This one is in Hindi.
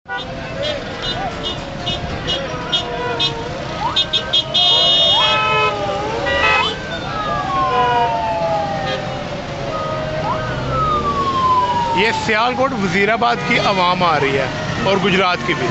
ये सियालकोट वज़ीराबाद की आवाम आ रही है और गुजरात की भी।